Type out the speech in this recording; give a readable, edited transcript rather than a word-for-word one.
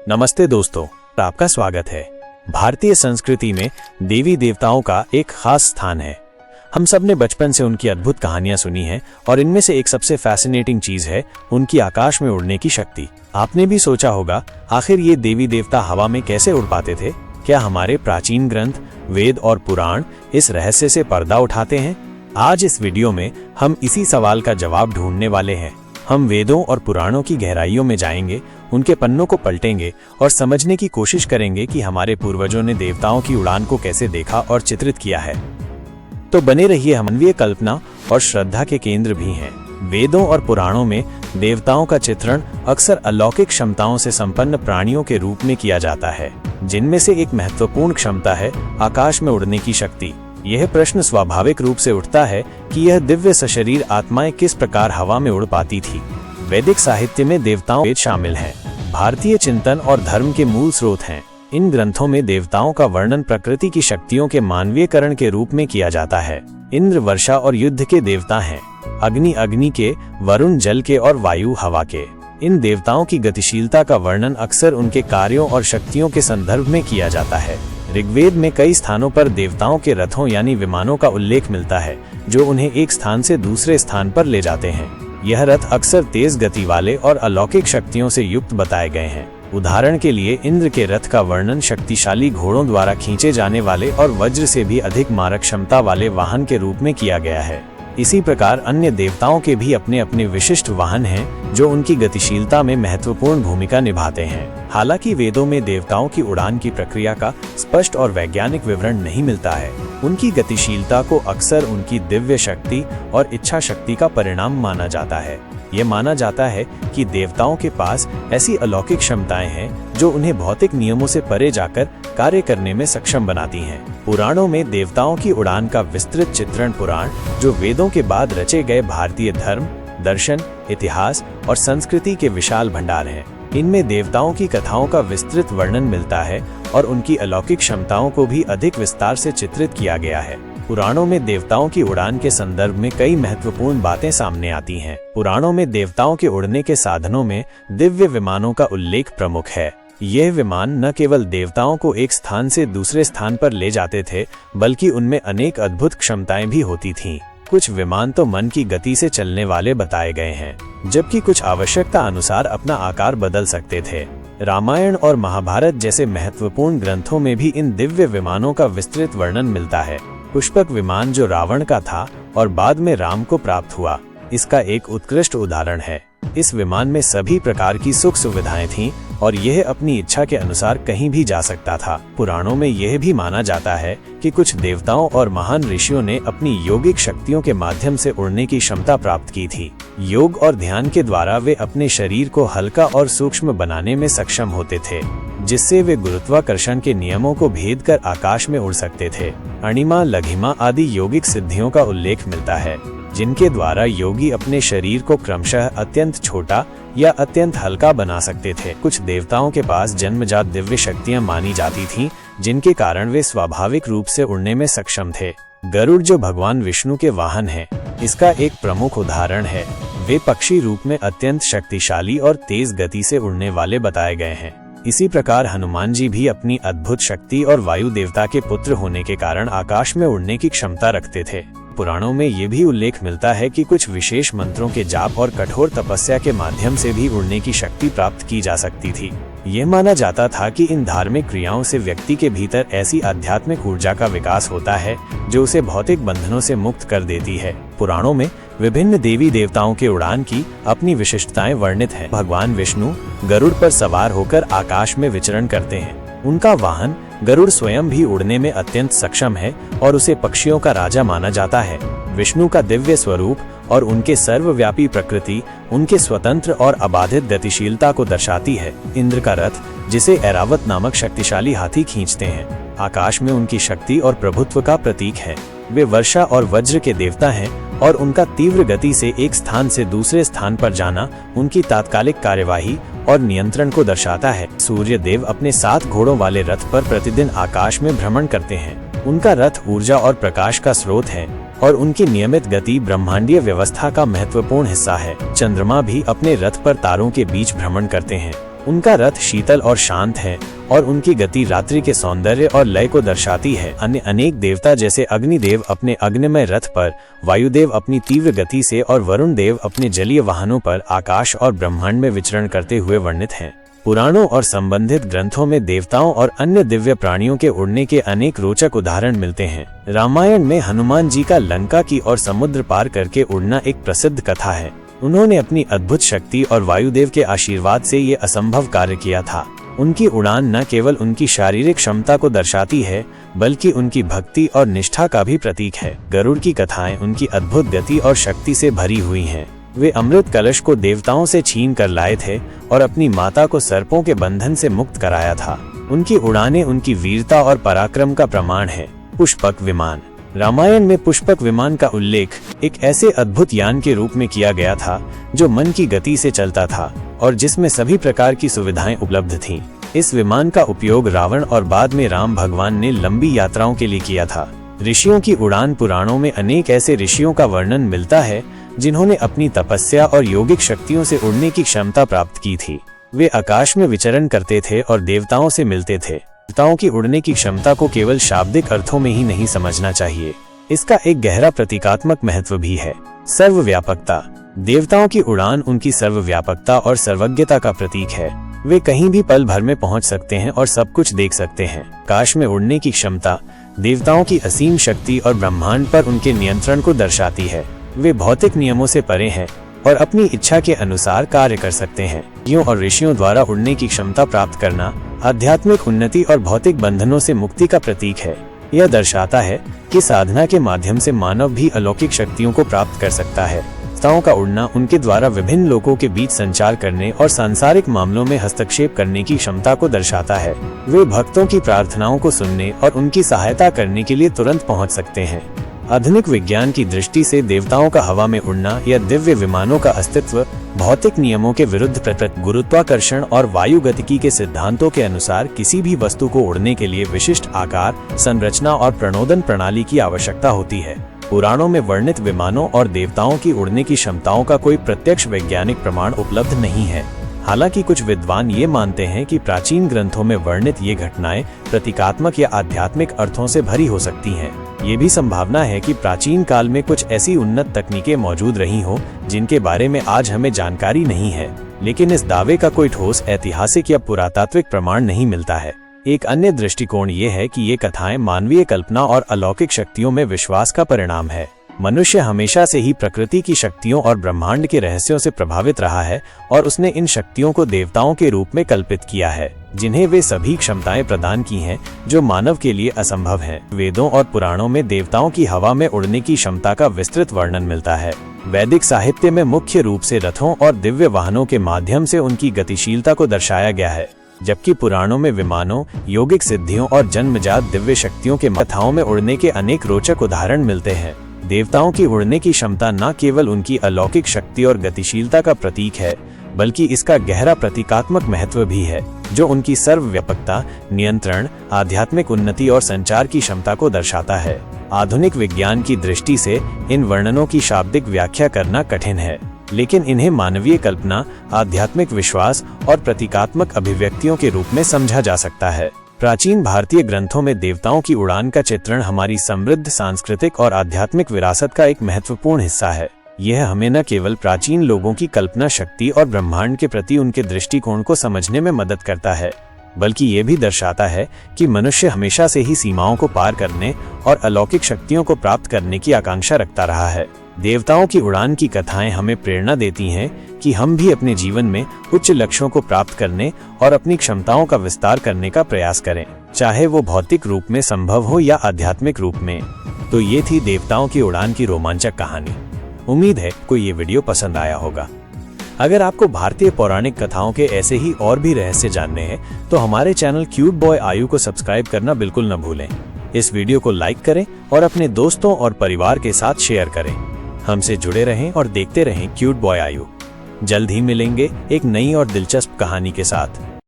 नमस्ते दोस्तों, आपका स्वागत है। भारतीय संस्कृति में देवी देवताओं का एक खास स्थान है। हम सब ने बचपन से उनकी अद्भुत कहानियां सुनी हैं और इनमें से एक सबसे फैसिनेटिंग चीज है उनकी आकाश में उड़ने की शक्ति। आपने भी सोचा होगा, आखिर ये देवी देवता हवा में कैसे उड़ पाते थे? क्या हमारे प्राचीन ग्रंथ, वेद और पुराण इस रहस्य से पर्दा उठाते हैं? आज इस वीडियो में हम इसी सवाल का जवाब ढूंढने वाले हैं। हम वेदों और पुराणों की गहराइयों में जाएंगे, उनके पन्नों को पलटेंगे और समझने की कोशिश करेंगे कि हमारे पूर्वजों ने देवताओं की उड़ान को कैसे देखा और चित्रित किया है। तो बने रहिए, मानवीय कल्पना और श्रद्धा के केंद्र भी हैं। वेदों और पुराणों में देवताओं का चित्रण अक्सर अलौकिक क्षमताओं से संपन्न प्राणियों के रूप में किया जाता है, जिनमें से एक महत्वपूर्ण क्षमता है आकाश में उड़ने की शक्ति। यह प्रश्न स्वाभाविक रूप से उठता है कि यह दिव्य सशरीर आत्माएं किस प्रकार हवा में उड़ पाती थी। वैदिक साहित्य में देवताओं वेद शामिल हैं, भारतीय चिंतन और धर्म के मूल स्रोत हैं। इन ग्रंथों में देवताओं का वर्णन प्रकृति की शक्तियों के मानवीयकरण के रूप में किया जाता है। इंद्र वर्षा और युद्ध के देवता हैं, अग्नि अग्नि के, वरुण जल के और वायु हवा के। इन देवताओं की गतिशीलता का वर्णन अक्सर उनके कार्यों और शक्तियों के संदर्भ में किया जाता है। ऋग्वेद में कई स्थानों पर देवताओं के रथों यानी विमानों का उल्लेख मिलता है, जो उन्हें एक स्थान से दूसरे स्थान पर ले जाते हैं। यह रथ अक्सर तेज गति वाले और अलौकिक शक्तियों से युक्त बताए गए हैं। उदाहरण के लिए इंद्र के रथ का वर्णन शक्तिशाली घोड़ों द्वारा खींचे जाने वाले और वज्र से भी अधिक मारक क्षमता वाले वाहन के रूप में किया गया है। इसी प्रकार अन्य देवताओं के भी अपने अपने विशिष्ट वाहन हैं, जो उनकी गतिशीलता में महत्वपूर्ण भूमिका निभाते हैं। हालांकि वेदों में देवताओं की उड़ान की प्रक्रिया का स्पष्ट और वैज्ञानिक विवरण नहीं मिलता है। उनकी गतिशीलता को अक्सर उनकी दिव्य शक्ति और इच्छा शक्ति का परिणाम माना जाता है। ये माना जाता है कि देवताओं के पास ऐसी अलौकिक क्षमताएं हैं जो उन्हें भौतिक नियमों से परे जाकर कार्य करने में सक्षम बनाती हैं। पुराणों में देवताओं की उड़ान का विस्तृत चित्रण पुराण, जो वेदों के बाद रचे गए भारतीय धर्म, दर्शन, इतिहास और संस्कृति के विशाल भंडार हैं। इनमें देवताओं की कथाओं का विस्तृत वर्णन मिलता है और उनकी अलौकिक क्षमताओं को भी अधिक विस्तार से चित्रित किया गया है। पुराणों में देवताओं की उड़ान के संदर्भ में कई महत्वपूर्ण बातें सामने आती हैं। पुराणों में देवताओं के उड़ने के साधनों में दिव्य विमानों का उल्लेख प्रमुख है। यह विमान न केवल देवताओं को एक स्थान से दूसरे स्थान पर ले जाते थे, बल्कि उनमें अनेक अद्भुत क्षमताएं भी होती थीं। कुछ विमान तो मन की गति से चलने वाले बताए गए हैं, जबकि कुछ आवश्यकता अनुसार अपना आकार बदल सकते थे। रामायण और महाभारत जैसे महत्वपूर्ण ग्रंथों में भी इन दिव्य विमानों का विस्तृत वर्णन मिलता है। पुष्पक विमान, जो रावण का था और बाद में राम को प्राप्त हुआ, इसका एक उत्कृष्ट उदाहरण है। इस विमान में सभी प्रकार की सुख सुविधाएं थीं और यह अपनी इच्छा के अनुसार कहीं भी जा सकता था। पुराणों में यह भी माना जाता है कि कुछ देवताओं और महान ऋषियों ने अपनी योगिक शक्तियों के माध्यम से उड़ने की क्षमता प्राप्त की थी। योग और ध्यान के द्वारा वे अपने शरीर को हल्का और सूक्ष्म बनाने में सक्षम होते थे, जिससे वे गुरुत्वाकर्षण के नियमों को भेद कर आकाश में उड़ सकते थे। अणिमा, लघिमा आदि यौगिक सिद्धियों का उल्लेख मिलता है, जिनके द्वारा योगी अपने शरीर को क्रमशः अत्यंत छोटा या अत्यंत हल्का बना सकते थे। कुछ देवताओं के पास जन्मजात दिव्य शक्तियां मानी जाती थीं, जिनके कारण वे स्वाभाविक रूप से उड़ने में सक्षम थे। गरुड़, जो भगवान विष्णु के वाहन हैं, इसका एक प्रमुख उदाहरण है। वे पक्षी रूप में अत्यंत शक्तिशाली और तेज गति से उड़ने वाले बताए गए हैं। इसी प्रकार हनुमान जी भी अपनी अद्भुत शक्ति और वायु देवता के पुत्र होने के कारण आकाश में उड़ने की क्षमता रखते थे। पुराणों में ये भी उल्लेख मिलता है कि कुछ विशेष मंत्रों के जाप और कठोर तपस्या के माध्यम से भी उड़ने की शक्ति प्राप्त की जा सकती थी। यह माना जाता था कि इन धार्मिक क्रियाओं से व्यक्ति के भीतर ऐसी आध्यात्मिक ऊर्जा का विकास होता है जो उसे भौतिक बंधनों से मुक्त कर देती है। पुराणों में विभिन्न देवी देवताओं के उड़ान की अपनी विशिष्टताएं वर्णित हैं। भगवान विष्णु गरुड़ पर सवार होकर आकाश में विचरण करते हैं। उनका वाहन गरुड़ स्वयं भी उड़ने में अत्यंत सक्षम है और उसे पक्षियों का राजा माना जाता है। विष्णु का दिव्य स्वरूप और उनके सर्वव्यापी प्रकृति उनके स्वतंत्र और अबाधित गतिशीलता को दर्शाती है। इंद्र का रथ, जिसे ऐरावत नामक शक्तिशाली हाथी खींचते हैं, आकाश में उनकी शक्ति और प्रभुत्व का प्रतीक है। वे वर्षा और वज्र के देवता हैं और उनका तीव्र गति से एक स्थान से दूसरे स्थान पर जाना उनकी तात्कालिक कार्यवाही और नियंत्रण को दर्शाता है। सूर्य देव अपने 7 घोड़ों वाले रथ पर प्रतिदिन आकाश में भ्रमण करते हैं। उनका रथ ऊर्जा और प्रकाश का स्रोत है और उनकी नियमित गति ब्रह्मांडीय व्यवस्था का महत्वपूर्ण हिस्सा है। चंद्रमा भी अपने रथ पर तारों के बीच भ्रमण करते हैं। उनका रथ शीतल और शांत है और उनकी गति रात्रि के सौंदर्य और लय को दर्शाती है। अन्य अनेक देवता जैसे अग्निदेव अपने अग्निमय रथ पर, वायुदेव अपनी तीव्र गति से और वरुण देव अपने जलीय वाहनों पर आकाश और ब्रह्मांड में विचरण करते हुए वर्णित हैं। पुराणों और संबंधित ग्रंथों में देवताओं और अन्य दिव्य प्राणियों के उड़ने के अनेक रोचक उदाहरण मिलते हैं। रामायण में हनुमान जी का लंका की और समुद्र पार करके उड़ना एक प्रसिद्ध कथा है। उन्होंने अपनी अद्भुत शक्ति और वायुदेव के आशीर्वाद से ये असंभव कार्य किया था। उनकी उड़ान न केवल उनकी शारीरिक क्षमता को दर्शाती है, बल्कि उनकी भक्ति और निष्ठा का भी प्रतीक है। गरुड़ की कथाएं उनकी अद्भुत गति और शक्ति से भरी हुई हैं। वे अमृत कलश को देवताओं से छीन कर लाए थे और अपनी माता को सर्पों के बंधन से मुक्त कराया था। उनकी उड़ानें उनकी वीरता और पराक्रम का प्रमाण है। पुष्पक विमान। रामायण में पुष्पक विमान का उल्लेख एक ऐसे अद्भुत यान के रूप में किया गया था जो मन की गति से चलता था और जिसमें सभी प्रकार की सुविधाएं उपलब्ध थीं। इस विमान का उपयोग रावण और बाद में राम भगवान ने लंबी यात्राओं के लिए किया था। ऋषियों की उड़ान। पुराणों में अनेक ऐसे ऋषियों का वर्णन मिलता है जिन्होंने अपनी तपस्या और योगिक शक्तियों से उड़ने की क्षमता प्राप्त की थी। वे आकाश में विचरण करते थे और देवताओं से मिलते थे। देवताओं की उड़ने की क्षमता को केवल शाब्दिक अर्थों में ही नहीं समझना चाहिए, इसका एक गहरा प्रतीकात्मक महत्व भी है। सर्वव्यापकता। देवताओं की उड़ान उनकी सर्वव्यापकता और सर्वज्ञता का प्रतीक है। वे कहीं भी पल भर में पहुंच सकते हैं और सब कुछ देख सकते हैं। आकाश में उड़ने की क्षमता देवताओं की असीम शक्ति और ब्रह्मांड पर उनके नियंत्रण को दर्शाती है। वे भौतिक नियमों से परे हैं और अपनी इच्छा के अनुसार कार्य कर सकते हैं। यों और ऋषियों द्वारा उड़ने की क्षमता प्राप्त करना आध्यात्मिक उन्नति और भौतिक बंधनों से मुक्ति का प्रतीक है। यह दर्शाता है कि साधना के माध्यम से मानव भी अलौकिक शक्तियों को प्राप्त कर सकता है। देवताओं का उड़ना उनके द्वारा विभिन्न लोगों के बीच संचार करने और सांसारिक मामलों में हस्तक्षेप करने की क्षमता को दर्शाता है। वे भक्तों की प्रार्थनाओं को सुनने और उनकी सहायता करने के लिए तुरंत पहुंच सकते हैं। आधुनिक विज्ञान की दृष्टि से देवताओं का हवा में उड़ना या दिव्य विमानों का अस्तित्व भौतिक नियमों के विरुद्ध गुरुत्वाकर्षण और वायुगतिकी के सिद्धांतों के अनुसार किसी भी वस्तु को उड़ने के लिए विशिष्ट आकार, संरचना और प्रणोदन प्रणाली की आवश्यकता होती है। पुराणों में वर्णित विमानों और देवताओं की उड़ने की क्षमताओं का कोई प्रत्यक्ष वैज्ञानिक प्रमाण उपलब्ध नहीं है। हालांकि कुछ विद्वान ये मानते हैं कि प्राचीन ग्रंथों में वर्णित ये घटनाएं प्रतीकात्मक या आध्यात्मिक अर्थों से भरी हो सकती हैं। ये भी संभावना है कि प्राचीन काल में कुछ ऐसी उन्नत तकनीकें मौजूद रही हो जिनके बारे में आज हमें जानकारी नहीं है, लेकिन इस दावे का कोई ठोस ऐतिहासिक या पुरातात्विक प्रमाण नहीं मिलता है। एक अन्य दृष्टिकोण ये है कि ये कथाएं मानवीय कल्पना और अलौकिक शक्तियों में विश्वास का परिणाम है। मनुष्य हमेशा से ही प्रकृति की शक्तियों और ब्रह्मांड के रहस्यों से प्रभावित रहा है और उसने इन शक्तियों को देवताओं के रूप में कल्पित किया है, जिन्हें वे सभी क्षमताएं प्रदान की हैं जो मानव के लिए असंभव हैं। वेदों और पुराणों में देवताओं की हवा में उड़ने की क्षमता का विस्तृत वर्णन मिलता है। वैदिक साहित्य में मुख्य रूप से रथों और दिव्य वाहनों के माध्यम से उनकी गतिशीलता को दर्शाया गया है, जबकि पुराणों में विमानों, यौगिक सिद्धियों और जन्मजात दिव्य शक्तियों के कथाओं में उड़ने के अनेक रोचक उदाहरण मिलते हैं। देवताओं की उड़ने की क्षमता न केवल उनकी अलौकिक शक्ति और गतिशीलता का प्रतीक है, बल्कि इसका गहरा प्रतीकात्मक महत्व भी है, जो उनकी सर्वव्यापकता, नियंत्रण, आध्यात्मिक उन्नति और संचार की क्षमता को दर्शाता है। आधुनिक विज्ञान की दृष्टि से इन वर्णनों की शाब्दिक व्याख्या करना कठिन है, लेकिन इन्हें मानवीय कल्पना, आध्यात्मिक विश्वास और प्रतीकात्मक अभिव्यक्तियों के रूप में समझा जा सकता है। प्राचीन भारतीय ग्रंथों में देवताओं की उड़ान का चित्रण हमारी समृद्ध सांस्कृतिक और आध्यात्मिक विरासत का एक महत्वपूर्ण हिस्सा है। यह हमें न केवल प्राचीन लोगों की कल्पना शक्ति और ब्रह्मांड के प्रति उनके दृष्टिकोण को समझने में मदद करता है, बल्कि ये भी दर्शाता है कि मनुष्य हमेशा से ही सीमाओं को पार करने और अलौकिक शक्तियों को प्राप्त करने की आकांक्षा रखता रहा है। देवताओं की उड़ान की कथाएं हमें प्रेरणा देती हैं कि हम भी अपने जीवन में उच्च लक्ष्यों को प्राप्त करने और अपनी क्षमताओं का विस्तार करने का प्रयास करें, चाहे वो भौतिक रूप में संभव हो या आध्यात्मिक रूप में। तो ये थी देवताओं की उड़ान की रोमांचक कहानी। उम्मीद है कोई ये वीडियो पसंद आया होगा। अगर आपको भारतीय पौराणिक कथाओं के ऐसे ही और भी रहस्य जानने हैं तो हमारे चैनल क्यूट बॉय आयु को सब्सक्राइब करना बिल्कुल न भूलें। इस वीडियो को लाइक करें और अपने दोस्तों और परिवार के साथ शेयर करें। हमसे जुड़े रहें और देखते रहें क्यूट बॉय आयु। जल्द ही मिलेंगे एक नई और दिलचस्प कहानी के साथ।